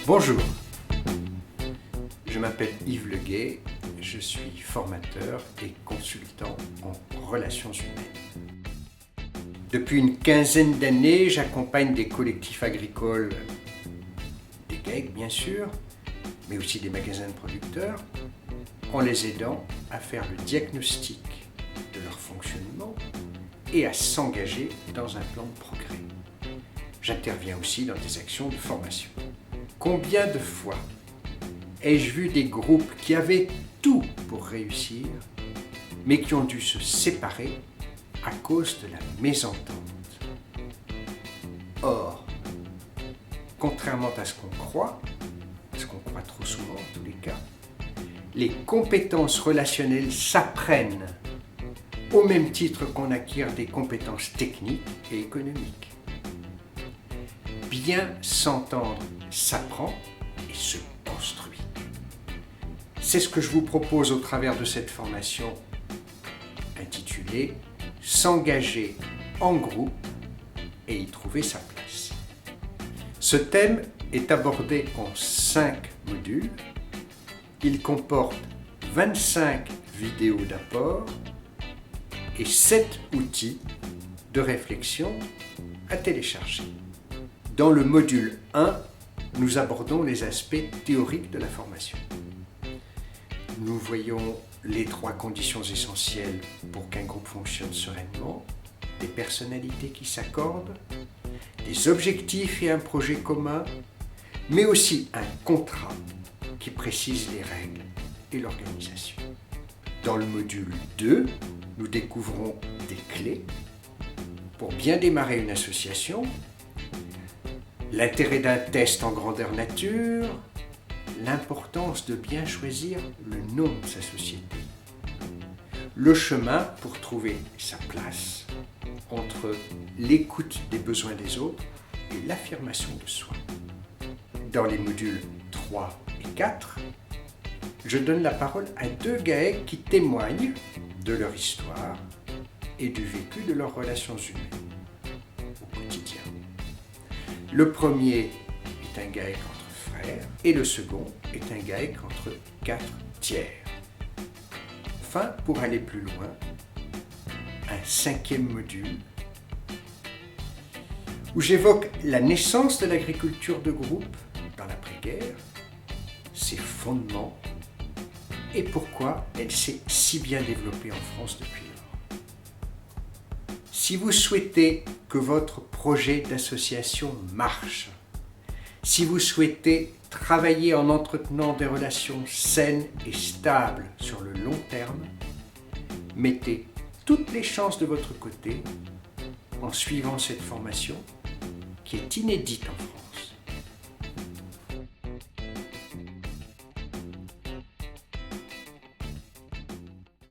Bonjour, je m'appelle Yves Leguet, je suis formateur et consultant en relations humaines. Depuis une quinzaine d'années, j'accompagne des collectifs agricoles, des GAEC bien sûr, mais aussi des magasins de producteurs, en les aidant à faire le diagnostic de leur fonctionnement et à s'engager dans un plan de progrès. J'interviens aussi dans des actions de formation. Combien de fois ai-je vu des groupes qui avaient tout pour réussir, mais qui ont dû se séparer à cause de la mésentente? Or, contrairement à ce qu'on croit trop souvent en tous les cas, les compétences relationnelles s'apprennent au même titre qu'on acquiert des compétences techniques et économiques. Bien s'entendre s'apprend et se construit. C'est ce que je vous propose au travers de cette formation intitulée « S'engager en groupe et y trouver sa place ». Ce thème est abordé en 5 modules. Il comporte 25 vidéos d'apport et 7 outils de réflexion à télécharger. Dans le module 1, nous abordons les aspects théoriques de la formation. Nous voyons les 3 conditions essentielles pour qu'un groupe fonctionne sereinement, des personnalités qui s'accordent, des objectifs et un projet commun, mais aussi un contrat qui précise les règles et l'organisation. Dans le module 2, nous découvrons des clés pour bien démarrer une association, l'intérêt d'un test en grandeur nature, l'importance de bien choisir le nom de sa société, le chemin pour trouver sa place entre l'écoute des besoins des autres et l'affirmation de soi. Dans les modules 3 et 4, je donne la parole à 2 GAEC qui témoignent de leur histoire et du vécu de leurs relations humaines au quotidien. Le premier est un GAEC entre frères et le second est un GAEC entre 4 tiers. Enfin, pour aller plus loin, un 5e module où j'évoque la naissance de l'agriculture de groupe dans l'après-guerre, ses fondements et pourquoi elle s'est si bien développée en France depuis lors. Si vous souhaitez que votre projet d'association marche, si vous souhaitez travailler en entretenant des relations saines et stables sur le long terme, mettez toutes les chances de votre côté en suivant cette formation qui est inédite en France.